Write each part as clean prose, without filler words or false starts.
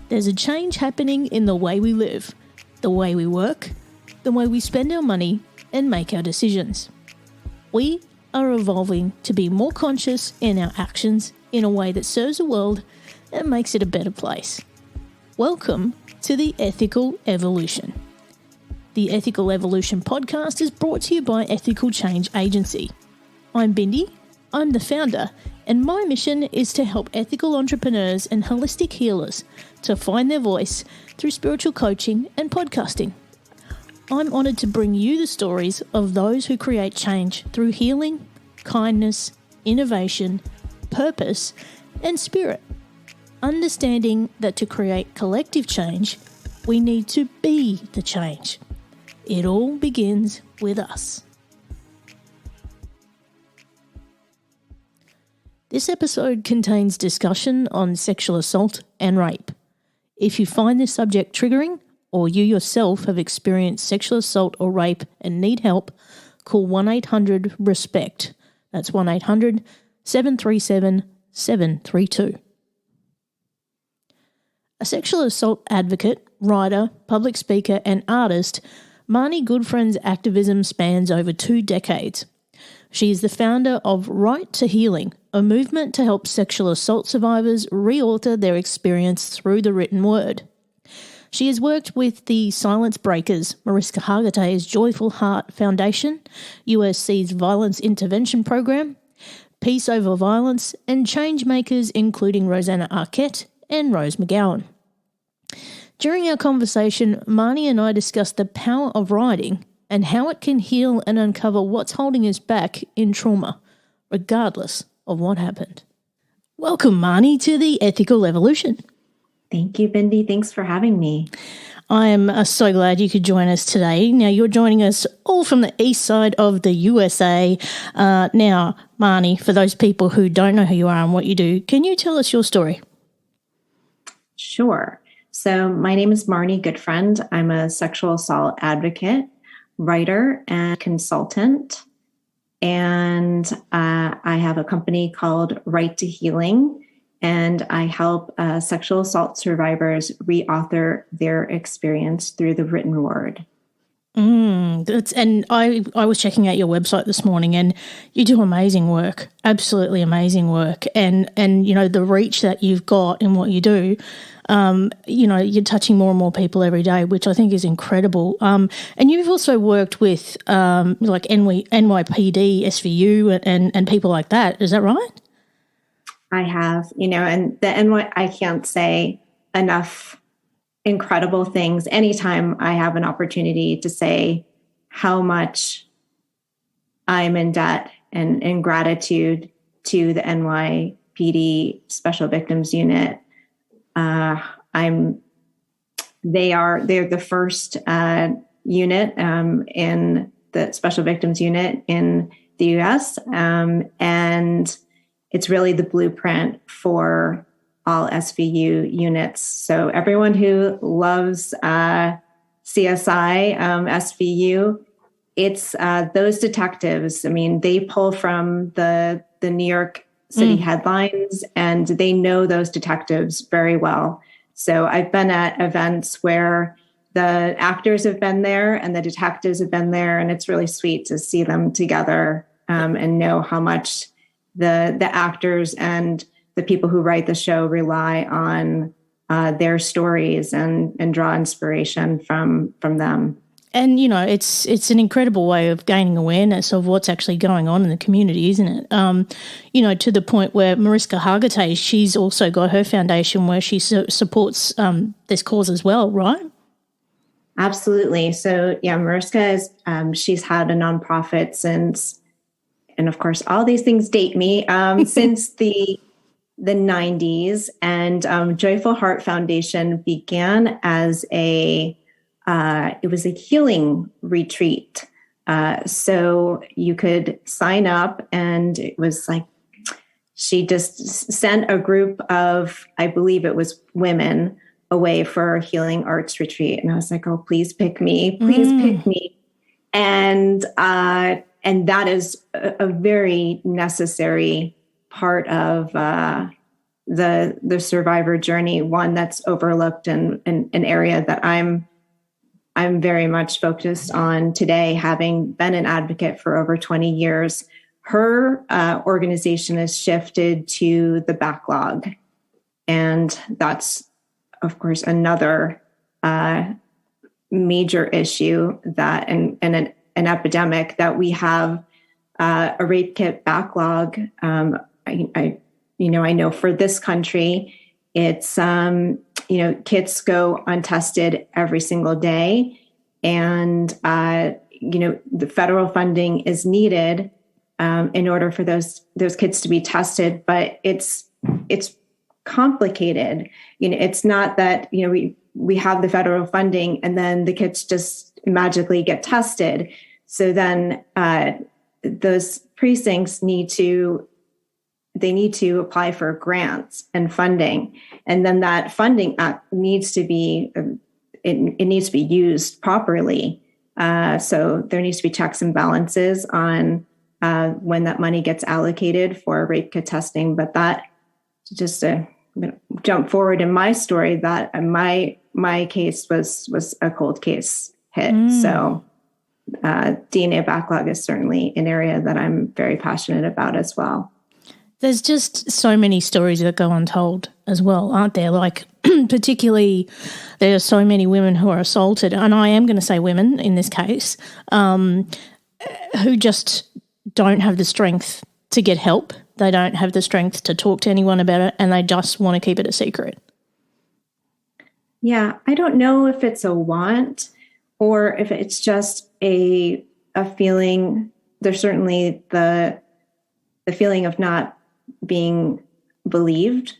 There's a change happening in the way we live, the way we work, the way we spend our money and make our decisions. We are evolving to be more conscious in our actions in a way that serves the world and makes it a better place. Welcome to the Ethical Evolution. The Ethical Evolution podcast is brought to you by Ethical Change Agency. I'm Bindi, I'm the founder, and my mission is to help ethical entrepreneurs and holistic healers to find their voice through spiritual coaching and podcasting. I'm honoured to bring you the stories of those who create change through healing, kindness, innovation, purpose, and spirit. Understanding that to create collective change, we need to be the change. It all begins with us. This episode contains discussion on sexual assault and rape. If you find this subject triggering, or you yourself have experienced sexual assault or rape and need help, call 1-800-RESPECT. That's 1-800-737-732. A sexual assault advocate, writer, public speaker and artist, Marnie Goodfriend's activism spans over 2 decades. She is the founder of Right to Healing, a movement to help sexual assault survivors reauthor their experience through the written word. She has worked with the Silence Breakers, Mariska Hargitay's Joyful Heart Foundation, USC's Violence Intervention Program, Peace Over Violence, and changemakers including Rosanna Arquette and Rose McGowan. During our conversation, Marnie and I discussed the power of writing and how it can heal and uncover what's holding us back in trauma, regardless of what happened. Welcome, Marnie, to the Ethical Evolution. Thank you, Bindi. Thanks for having me. I am so glad you could join us today. Now, you're joining us all from the east side of the USA. Now, Marnie, for those people who don't know who you are and what you do, can you tell us your story? Sure. So my name is Marnie Goodfriend. I'm a sexual assault advocate, writer, and consultant. And I have a company called Right to Healing, and I help sexual assault survivors reauthor their experience through the written word. And I was checking out your website this morning, and you do amazing work, absolutely amazing work. And you know, the reach that you've got in what you do, you know, you're touching more and more people every day, which I think is incredible. And you've also worked with like NYPD, SVU, and people like that. Is that right? I have, you know, and the NY, I can't say enough incredible things anytime I have an opportunity to say how much I'm in debt and in gratitude to the NYPD Special Victims Unit. They're the first unit in the Special Victims Unit in the US, and it's really the blueprint for all SVU units. So everyone who loves CSI, SVU, it's those detectives. I mean, they pull from the New York City headlines, and they know those detectives very well. So I've been at events where the actors have been there and the detectives have been there, and it's really sweet to see them together and know how much the actors and the people who write the show rely on their stories and draw inspiration from them. And, you know, it's an incredible way of gaining awareness of what's actually going on in the community, isn't it? You know, to the point where Mariska Hargitay, she's also got her foundation where she supports this cause as well, right? Absolutely. So, yeah, Mariska is, she's had a nonprofit since, and of course, all these things date me, since the 90s. And Joyful Heart Foundation began as it was a healing retreat. So you could sign up, and it was like, she just sent a group of, I believe it was women, away for a healing arts retreat. And I was like, oh, please pick me, please pick me. And that is a very necessary part of the survivor journey, one that's overlooked and an area that I'm very much focused on today, having been an advocate for over 20 years. Her organization has shifted to the backlog. And that's, of course, another major issue that and an epidemic that we have a rape kit backlog. I know for this country, it's, kits go untested every single day. And, the federal funding is needed in order for those kits to be tested. But it's complicated. It's not that, we have the federal funding and then the kits just magically get tested. So then those precincts need to apply for grants and funding. And then that funding needs to be, it needs to be used properly. So there needs to be checks and balances on when that money gets allocated for rape kit testing. But that, just to jump forward in my story, that my case was a cold case hit. So DNA backlog is certainly an area that I'm very passionate about as well. There's just so many stories that go untold as well, aren't there? Like, particularly, there are so many women who are assaulted, and I am going to say women in this case, who just don't have the strength to get help. They don't have the strength to talk to anyone about it, and they just want to keep it a secret. Yeah, I don't know if it's a want or if it's just a feeling. There's certainly the feeling of not being believed.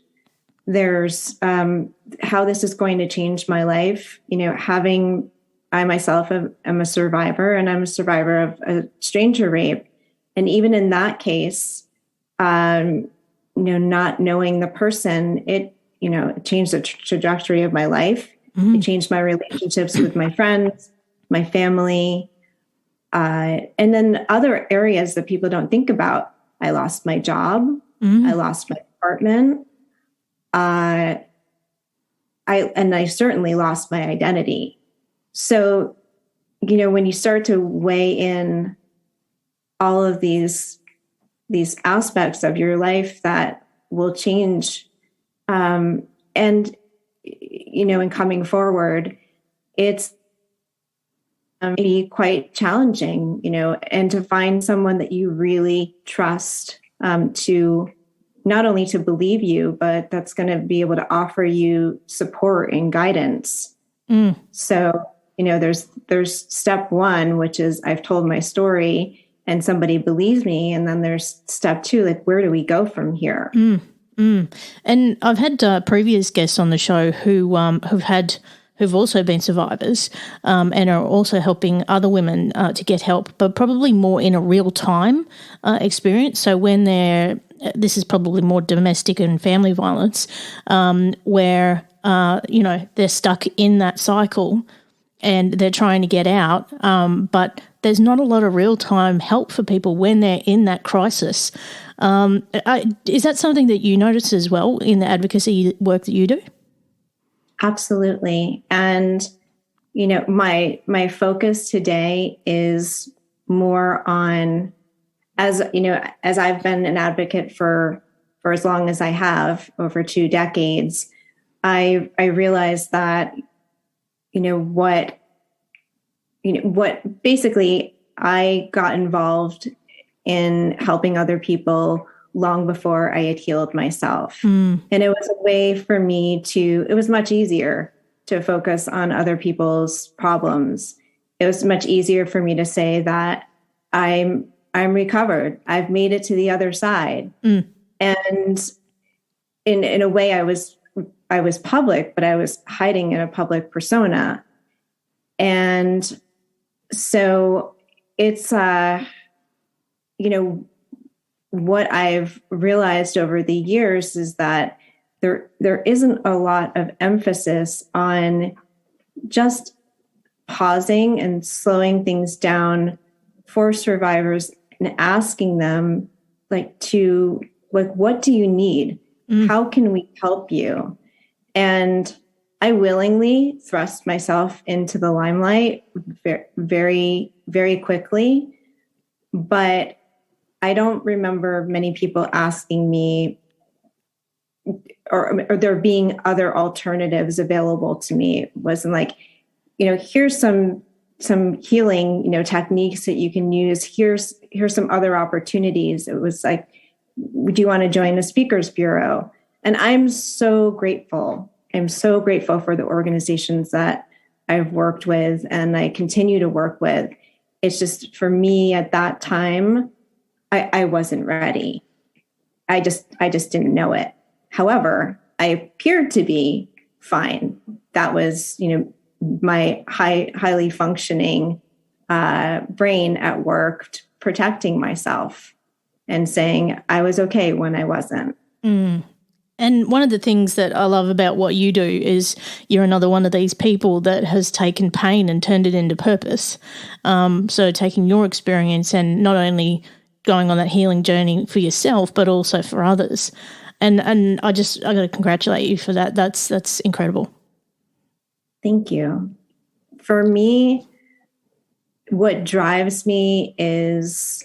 There's how this is going to change my life. I myself am a survivor, and I'm a survivor of a stranger rape. And even in that case, not knowing the person, it changed the trajectory of my life. Mm-hmm. It changed my relationships with my friends, my family, and then other areas that people don't think about. I lost my job. Mm-hmm. I lost my apartment. I certainly lost my identity. So, when you start to weigh in all of these aspects of your life that will change, and in coming forward, it's be quite challenging, and to find someone that you really trust to not only to believe you, but that's going to be able to offer you support and guidance. So, there's step one, which is I've told my story and somebody believes me. And then there's step two, like, where do we go from here? And I've had previous guests on the show who've also been survivors and are also helping other women to get help, but probably more in a real time experience. So when this is probably more domestic and family violence, where they're stuck in that cycle and they're trying to get out, but there's not a lot of real time help for people when they're in that crisis. Is that something that you notice as well in the advocacy work that you do? Absolutely. And, my focus today is more on, as I've been an advocate for as long as I have, over 2 decades, I realized that, what basically I got involved in helping other people long before I had healed myself. And it was a way for me it was much easier to focus on other people's problems. It was much easier for me to say that I'm recovered. I've made it to the other side. And in a way I was public, but I was hiding in a public persona. And so it's, what I've realized over the years is that there isn't a lot of emphasis on just pausing and slowing things down for survivors and asking them, what do you need? How can we help you? And I willingly thrust myself into the limelight very, very quickly. But I don't remember many people asking me or there being other alternatives available to me. It wasn't like, here's some healing, techniques that you can use. Here's some other opportunities. It was like, do you want to join the Speakers Bureau? And I'm so grateful. I'm so grateful for the organizations that I've worked with and I continue to work with. It's just for me at that time, I wasn't ready. I just didn't know it. However, I appeared to be fine. That was, my highly functioning brain at work, protecting myself and saying I was okay when I wasn't. And one of the things that I love about what you do is you're another one of these people that has taken pain and turned it into purpose. So taking your experience and not only going on that healing journey for yourself, but also for others. And I got to congratulate you for that. That's incredible. Thank you. For me, what drives me is,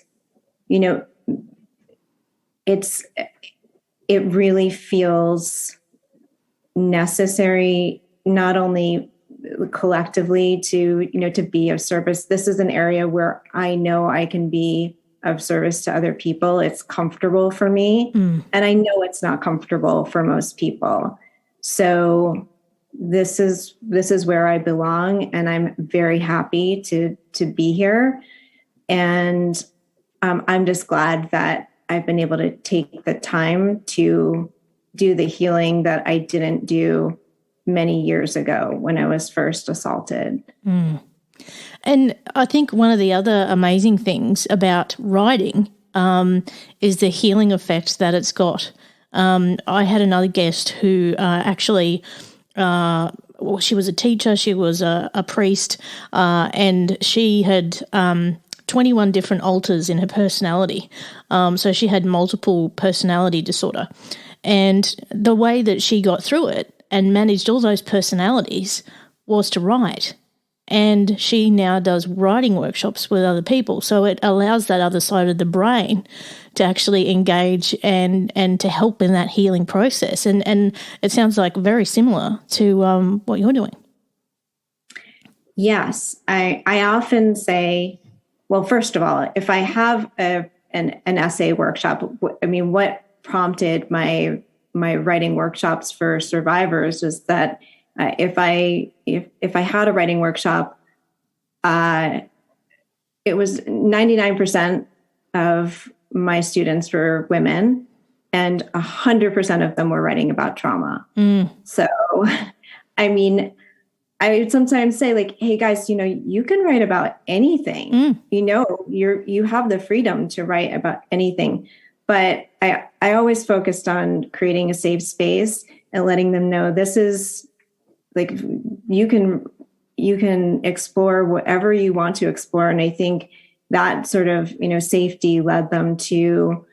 it really feels necessary, not only collectively to be of service. This is an area where I know I can be of service to other people. It's comfortable for me. And I know it's not comfortable for most people. So this is where I belong, and I'm very happy to be here. And I'm just glad that I've been able to take the time to do the healing that I didn't do many years ago when I was first assaulted. And I think one of the other amazing things about writing is the healing effect that it's got. I had another guest who actually, she was a teacher, she was a priest, and she had 21 different alters in her personality. So she had multiple personality disorder. And the way that she got through it and managed all those personalities was to write. And she now does writing workshops with other people. So it allows that other side of the brain to actually engage and to help in that healing process. And it sounds like very similar to what you're doing. Yes. I often say, well, first of all, if I have an essay workshop, what prompted my writing workshops for survivors was that if I had a writing workshop, it was 99% of my students were women, and 100% of them were writing about trauma. So, I would sometimes say, like, hey guys, you can write about anything. You have the freedom to write about anything. But I always focused on creating a safe space and letting them know this is like, you can explore whatever you want to explore. And I think that sort of, safety led them to,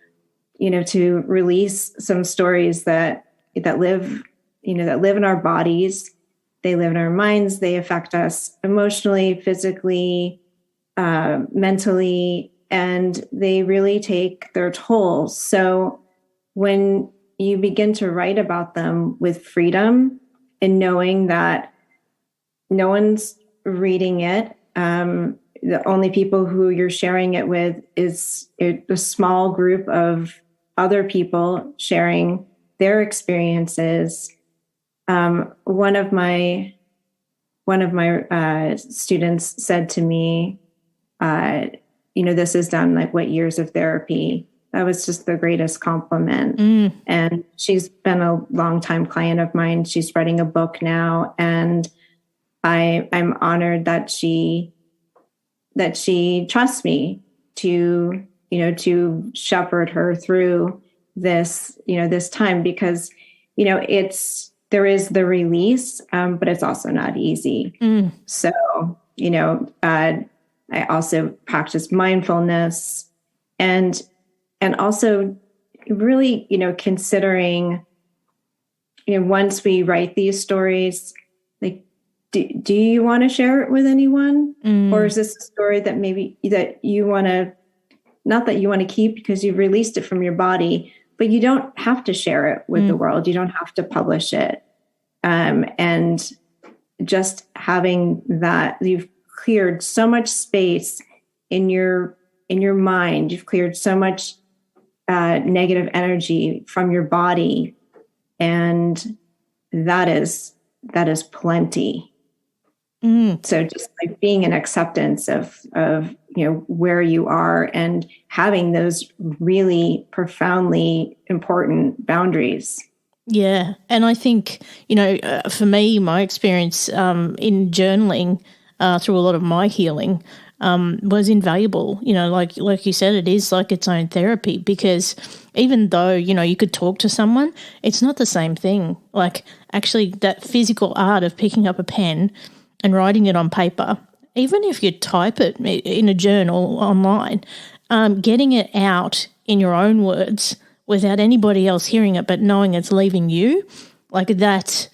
to release some stories that live in our bodies. They live in our minds. They affect us emotionally, physically, mentally, and they really take their toll. So when you begin to write about them with freedom and knowing that no one's reading it, the only people who you're sharing it with is a small group of other people sharing their experiences. One of my students said to me, this is done like what years of therapy? That was just the greatest compliment. And she's been a longtime client of mine. She's writing a book now, and I'm honored that she trusts me to shepherd her through this, this time, because, there is the release, but it's also not easy. So, I also practice mindfulness and also really, considering once we write these stories, like, do you want to share it with anyone? Or is this a story that maybe that you want to, not that you want to keep because you've released it from your body, but you don't have to share it with the world. You don't have to publish it. And just having that, you've cleared so much space in your mind. You've cleared so much negative energy from your body. And that is plenty. So just like being in acceptance of where you are and having those really profoundly important boundaries. Yeah. And I think, for me, my experience in journaling through a lot of my healing was invaluable. Like you said, it is like its own therapy, because even though, you could talk to someone, it's not the same thing. Like actually that physical art of picking up a pen and writing it on paper, even if you type it in a journal online, getting it out in your own words without anybody else hearing it, but knowing it's leaving you, like that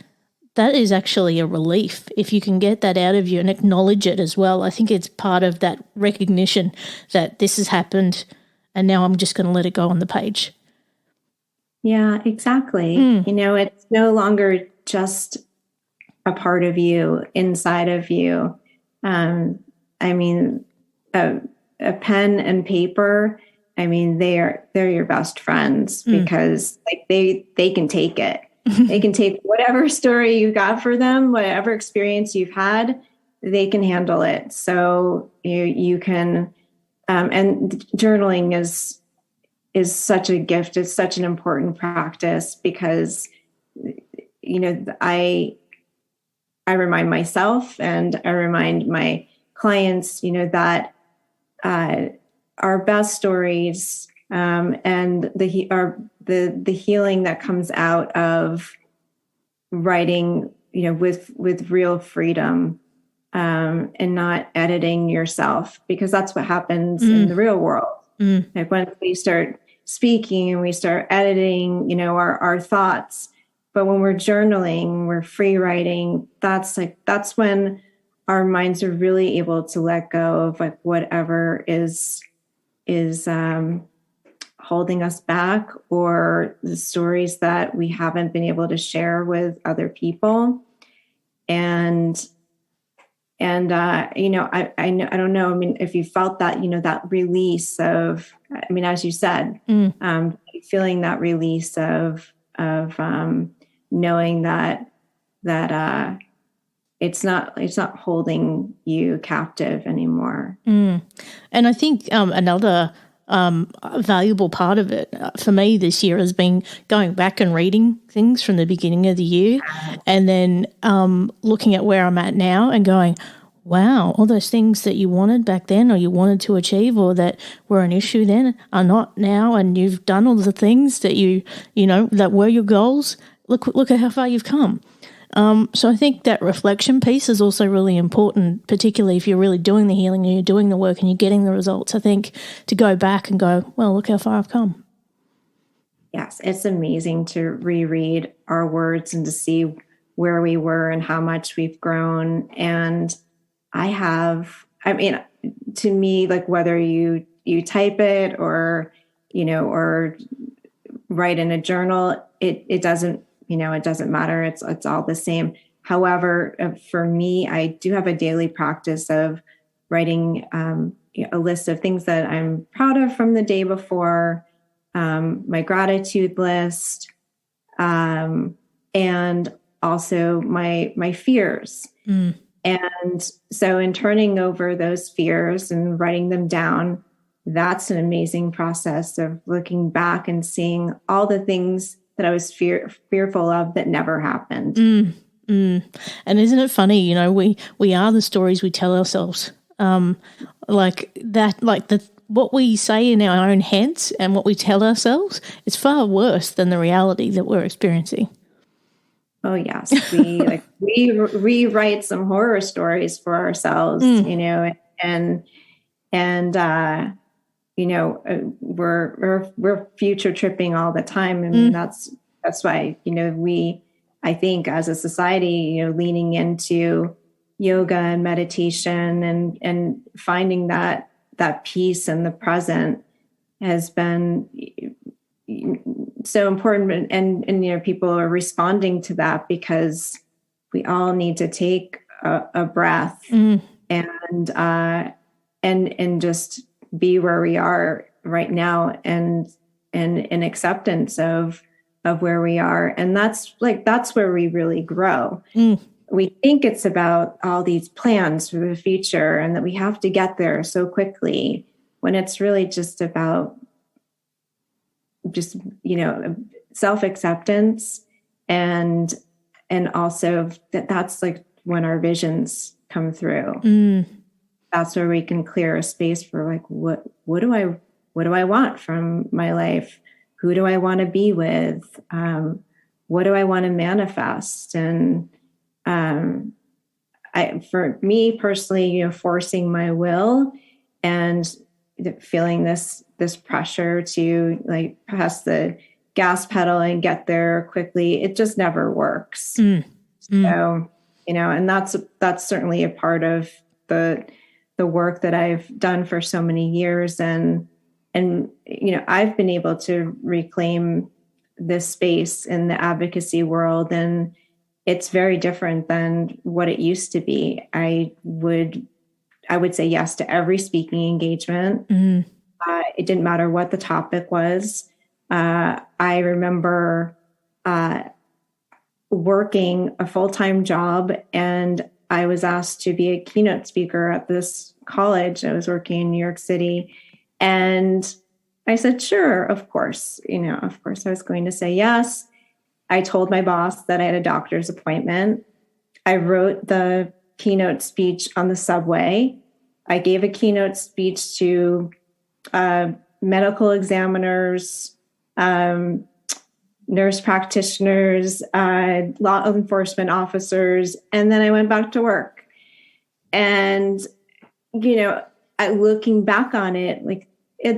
is actually a relief. If you can get that out of you and acknowledge it as well, I think it's part of that recognition that this has happened and now I'm just going to let it go on the page. Yeah, exactly. It's no longer just a part of you, inside of you. A pen and paper, they're your best friends because like they can take it. They can take whatever story you got for them, whatever experience you've had, they can handle it. So you can, and journaling is such a gift. It's such an important practice because, I remind myself and I remind my clients, that our best stories and the healing that comes out of writing, with real freedom and not editing yourself, because that's what happens in the real world. Like when we start speaking and we start editing, our thoughts. But when we're journaling, we're free writing, that's when our minds are really able to let go of like whatever is holding us back, or the stories that we haven't been able to share with other people. And I don't know. If you felt that, that release of, as you said, feeling that release of knowing that it's not holding you captive anymore. And I think another valuable part of it for me this year has been going back and reading things from the beginning of the year, and then looking at where I'm at now and going, wow, all those things that you wanted back then or you wanted to achieve or that were an issue then are not now, and you've done all the things that that were your goals. Look at how far you've come. So I think that reflection piece is also really important, particularly if you're really doing the healing and you're doing the work and you're getting the results. I think to go back and go, well, look how far I've come. Yes, it's amazing to reread our words and to see where we were and how much we've grown. And to me, like whether you type it or write in a journal, it doesn't matter. It's all the same. However, for me, I do have a daily practice of writing a list of things that I'm proud of from the day before, my gratitude list, and also my fears. And so in turning over those fears and writing them down, that's an amazing process of looking back and seeing all the things that I was fearful of that never happened. And isn't it funny, we are the stories we tell ourselves. What we say in our own heads and what we tell ourselves is far worse than the reality that we're experiencing. Oh yes, we rewrite some horror stories for ourselves, we're future tripping all the time, and that's why we I think as a society, leaning into yoga and meditation and finding that peace in the present has been so important. And people are responding to that because we all need to take a breath and just be where we are right now and in acceptance of where we are. And that's where we really grow. We think it's about all these plans for the future and that we have to get there so quickly, when it's really just about self-acceptance and also that's like when our visions come through. That's where we can clear a space for like, what do I want from my life? Who do I want to be with? What do I want to manifest? And for me personally, forcing my will and feeling this pressure to like press the gas pedal and get there quickly, it just never works. So, and that's certainly a part of the work that I've done for so many years. And I've been able to reclaim this space in the advocacy world, and it's very different than what it used to be. I would say yes to every speaking engagement. It didn't matter what the topic was. I remember working a full-time job, and I was asked to be a keynote speaker at this college. I was working in New York City, and I said, sure, of course. Of course I was going to say yes. I told my boss that I had a doctor's appointment. I wrote the keynote speech on the subway. I gave a keynote speech to medical examiners, nurse practitioners, law enforcement officers, and then I went back to work. And, looking back on it,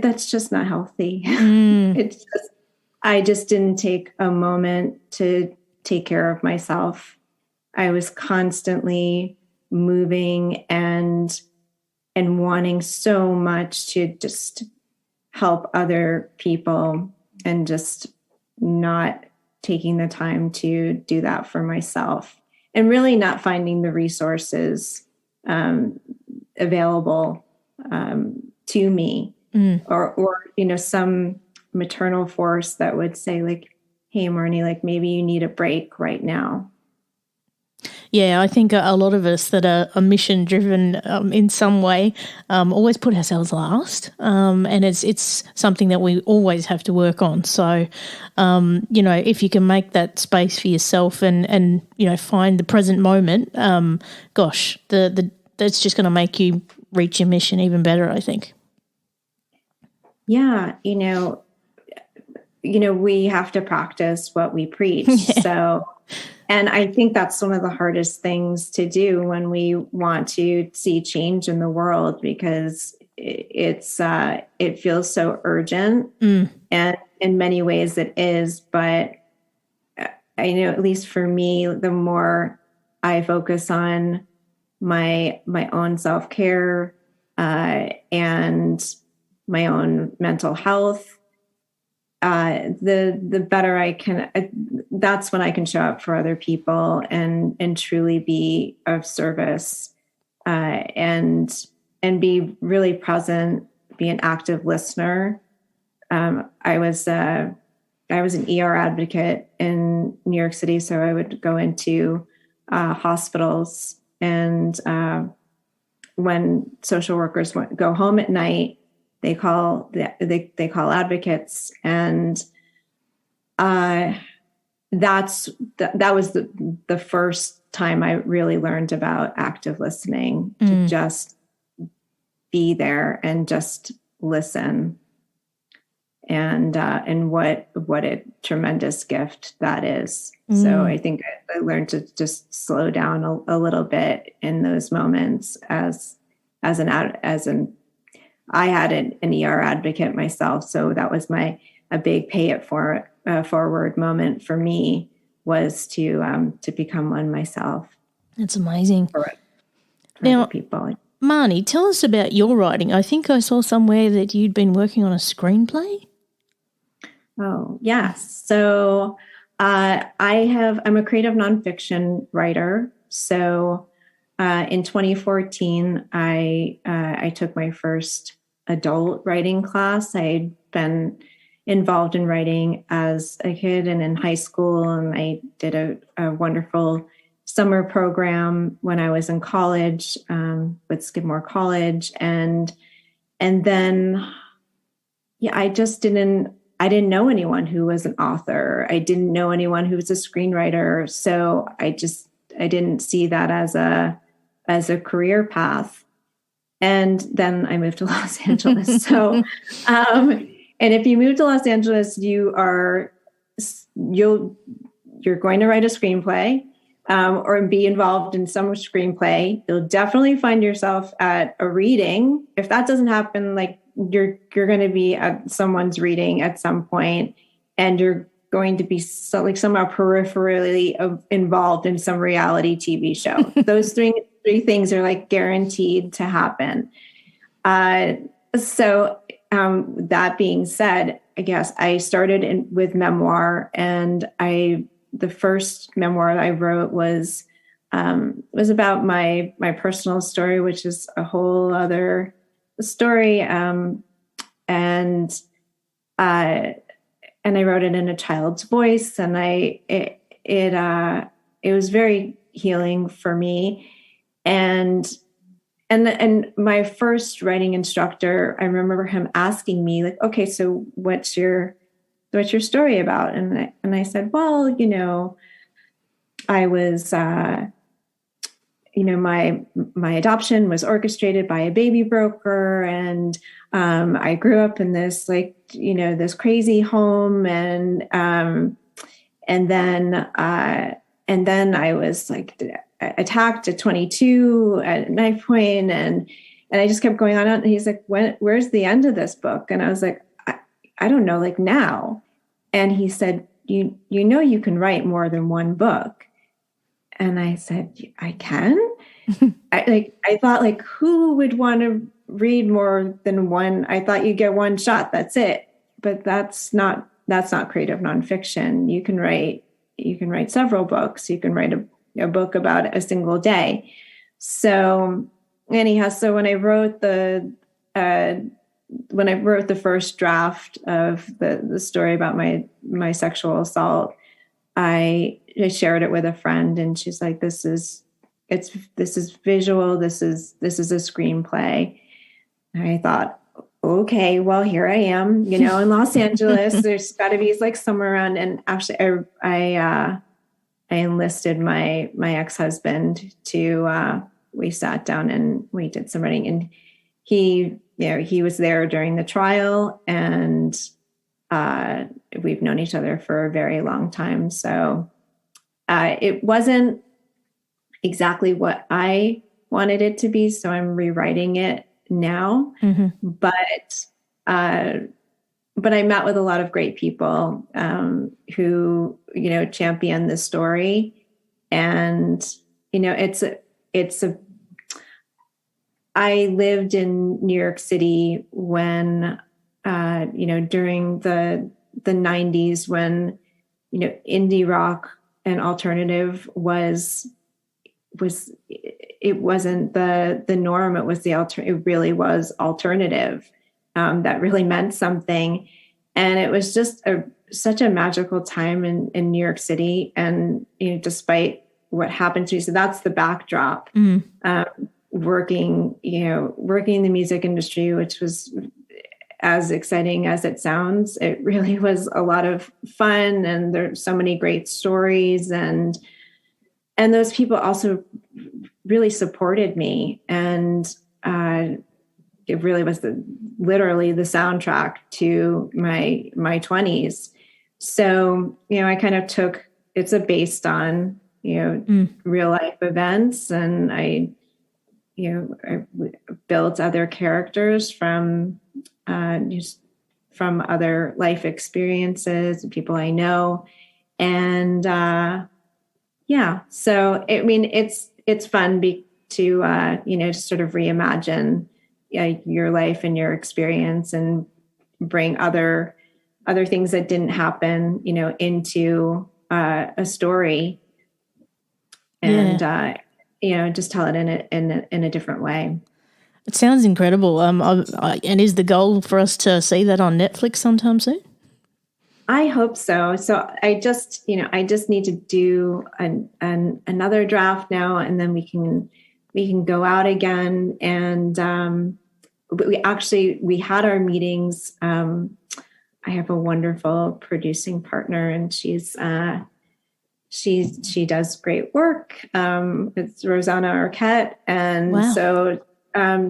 that's just not healthy. I just didn't take a moment to take care of myself. I was constantly moving and wanting so much to just help other people and just not taking the time to do that for myself, and really not finding the resources available to me or some maternal force that would say like, hey, Marnie, maybe you need a break right now. Yeah, I think a lot of us that are mission driven in some way always put ourselves last, and it's something that we always have to work on. So, if you can make that space for yourself and find the present moment, gosh, that's just going to make you reach your mission even better, I think. Yeah, we have to practice what we preach. Yeah. So. And I think that's one of the hardest things to do when we want to see change in the world, because it feels so urgent, and in many ways it is. But I know, at least for me, the more I focus on my own self-care and my own mental health, the better I can, that's when I can show up for other people and truly be of service, and be really present, be an active listener. I was an ER advocate in New York City, so I would go into hospitals, and when social workers go home at night, they call advocates, and that was the first time I really learned about active listening, to just be there and just listen, and what a tremendous gift that is. So I think I learned to just slow down a little bit in those moments I had an ER advocate myself, so that was a big pay it forward moment for me, was to become one myself. That's amazing. For now, other people. Marnie, tell us about your writing. I think I saw somewhere that you'd been working on a screenplay. Oh, yes. So I'm a creative nonfiction writer. So in 2014, I took my first adult writing class. I'd been involved in writing as a kid and in high school, and I did a wonderful summer program when I was in college with Skidmore College, and then I didn't know anyone who was an author. I didn't know anyone who was a screenwriter, so I didn't see that as a career path. And then I moved to Los Angeles. So, and if you move to Los Angeles, you're going to write a screenplay. Or be involved in some screenplay. You'll definitely find yourself at a reading. If that doesn't happen, like you're going to be at someone's reading at some point, and you're going to be somehow peripherally involved in some reality TV show. Those three things are like guaranteed to happen. So that being said, I guess I started with memoir, and the first memoir I wrote was about my personal story, which is a whole other story. And I wrote it in a child's voice, and it was very healing for me. And my first writing instructor, I remember him asking me, like, okay, so what's your story about? And I said, well, I was, my adoption was orchestrated by a baby broker. And I grew up in this, this crazy home. And then I was attacked at 22 at knife point. And I just kept going on. And he's like, where's the end of this book? And I was like, I don't know, now. And he said, you can write more than one book. And I said, I can? I thought, who would want to read more than one? I thought you get one shot, that's it. But that's not creative nonfiction. You can write several books. You can write a book about a single day. So anyhow, so when I wrote the first draft of the story about my sexual assault, I shared it with a friend, and she's like, this is visual. This is a screenplay. And I thought, okay, well, here I am, in Los Angeles. There's got to be somewhere around. And actually, I enlisted my ex-husband to. We sat down and we did some writing, and he was there during the trial, and we've known each other for a very long time. So it wasn't exactly what I wanted it to be, so I'm rewriting it now. Mm-hmm. But I met with a lot of great people who champion the story, and I lived in New York City when during the 90s, when indie rock and alternative it wasn't the norm. It was it really was alternative. That really meant something. And it was just such a magical time in New York City. And, despite what happened to me, so that's the backdrop. Working in the music industry, which was as exciting as it sounds, it really was a lot of fun. And there's so many great stories, and those people also really supported me. And it really was literally the soundtrack to my 20s. So, I kind of it's based on, real life events. And I built other characters from other life experiences, people I know. And so I mean, it's fun to to sort of reimagine your life and your experience and bring other things that didn't happen, into a story, and just tell it in a different way. It sounds incredible. And is the goal for us to see that on Netflix sometime soon? I hope so. So I just need to do another draft now, and then we can go out again. And we had our meetings. I have a wonderful producing partner, and she does great work. It's Rosanna Arquette, and wow. So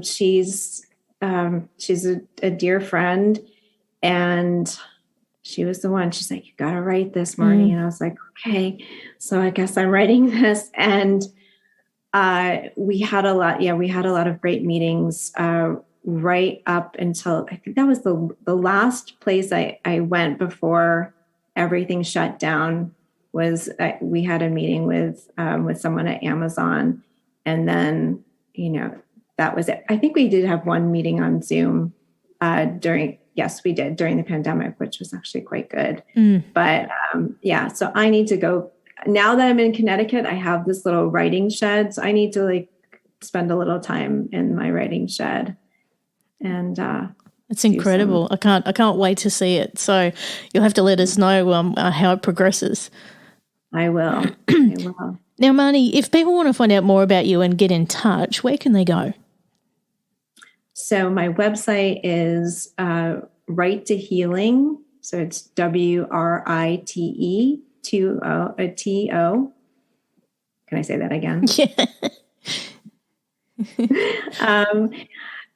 she's a dear friend, and she was the one. She's like, "You got to write this, Marnie," and I was like, "Okay." So I guess I'm writing this, and we had a lot of great meetings right up until I think that was the last place I went before everything shut down. We had a meeting with someone at Amazon, and then that was it. I think we did have one meeting on Zoom during the pandemic, which was actually quite good. But so I need to go now that I'm in Connecticut. I have this little writing shed, so I need to spend a little time in my writing shed. And it's incredible. I can't wait to see it. So you'll have to let us know how it progresses. I will. I will. Now, Marnie, if people want to find out more about you and get in touch, where can they go? So my website is Right to Healing. So it's WRITE TO. Can I say that again? Yeah.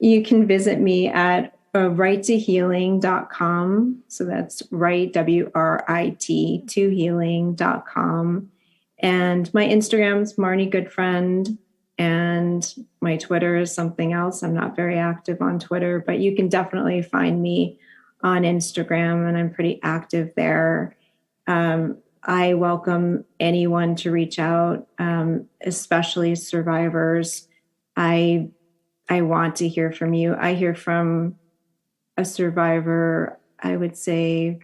You can visit me at righttohealing.com. So that's right, WRIT, to healing.com. And my Instagram's Marnie Goodfriend, and my Twitter is something else. I'm not very active on Twitter, but you can definitely find me on Instagram, and I'm pretty active there. I welcome anyone to reach out, especially survivors. I want to hear from you. I hear from a survivor, I would say,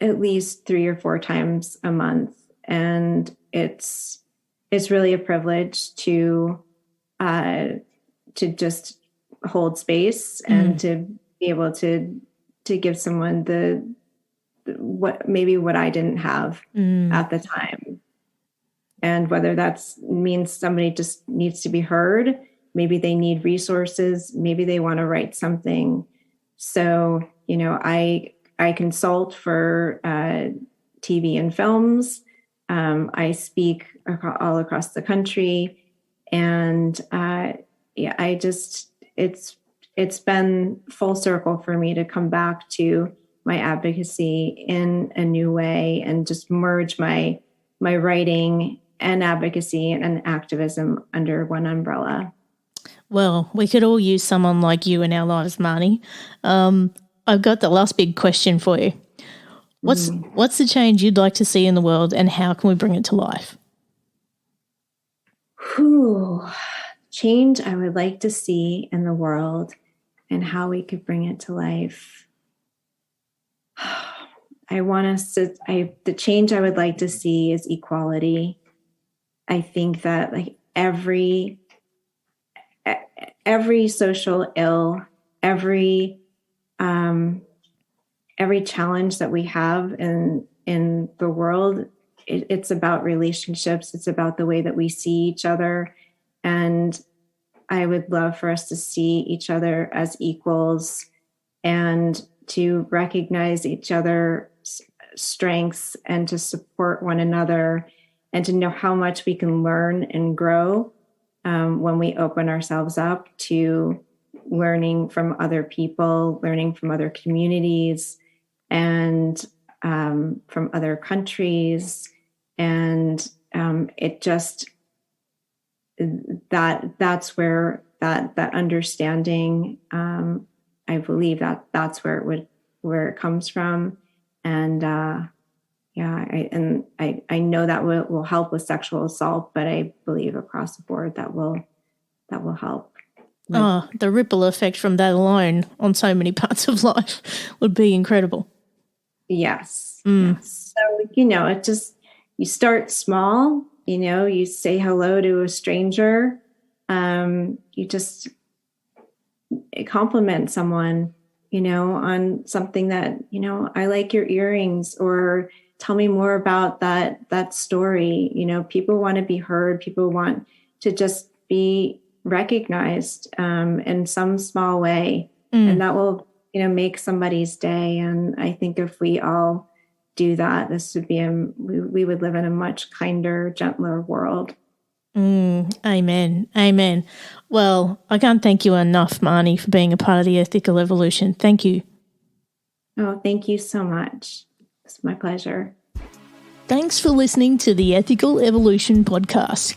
at least 3 or 4 times a month. And it's really a privilege to just hold space and to be able to give someone what I didn't have at the time. And whether that means somebody just needs to be heard, maybe they need resources, maybe they want to write something. So, I consult for TV and films. I speak all across the country, and it's been full circle for me to come back to my advocacy in a new way and just merge my writing and advocacy and activism under one umbrella. Well, we could all use someone like you in our lives, Marnie. I've got the last big question for you. What's the change you'd like to see in the world, and how can we bring it to life? Change I would like to see in the world and how we could bring it to life. The change I would like to see is equality. I think that every social ill, every challenge that we have in the world, it's about relationships. It's about the way that we see each other. And I would love for us to see each other as equals and to recognize each other's strengths and to support one another and to know how much we can learn and grow when we open ourselves up to learning from other people, learning from other communities, and from other countries. And that's where that understanding, I believe that's where it comes from. And I know that will help with sexual assault, but I believe across the board that will help. The ripple effect from that alone on so many parts of life would be incredible. Yes. Yes. So, it just, you start small, you say hello to a stranger. You just compliment someone, on something that, I like your earrings, or tell me more about that story. People want to be heard. People want to just be recognized in some small way, and that will make somebody's day. And I think if we all do that, this would be we would live in a much kinder, gentler world. Amen. Well, I can't thank you enough, Marnie, for being a part of the Ethical Evolution. Thank you. Oh, thank you so much. It's my pleasure. Thanks for listening to the Ethical Evolution podcast.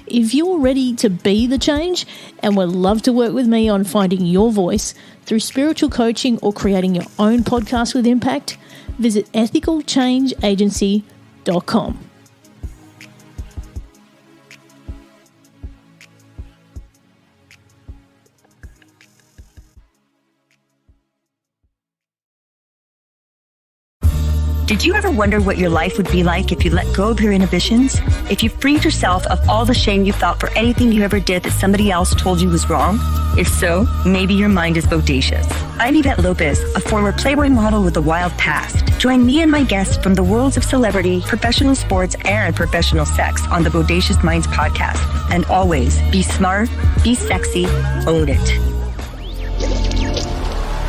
If you're ready to be the change and would love to work with me on finding your voice through spiritual coaching or creating your own podcast with impact, visit ethicalchangeagency.com. Did you ever wonder what your life would be like if you let go of your inhibitions? If you freed yourself of all the shame you felt for anything you ever did that somebody else told you was wrong? If so, maybe your mind is bodacious. I'm Yvette Lopez, a former Playboy model with a wild past. Join me and my guests from the worlds of celebrity, professional sports, and professional sex on the Bodacious Minds podcast. And always, be smart, be sexy, own it.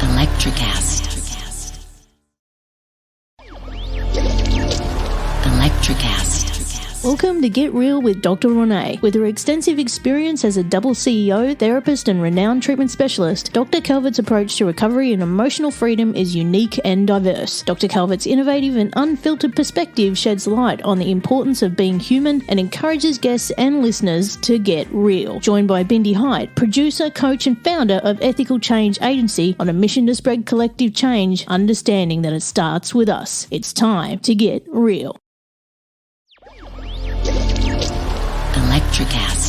Electricast. Welcome to Get Real with Dr. Renee. With her extensive experience as a double CEO, therapist, and renowned treatment specialist, Dr. Calvert's approach to recovery and emotional freedom is unique and diverse. Dr. Calvert's innovative and unfiltered perspective sheds light on the importance of being human and encourages guests and listeners to get real. Joined by Bindi Hyde, producer, coach, and founder of Ethical Change Agency, on a mission to spread collective change, understanding that it starts with us. It's time to get real. Electricast.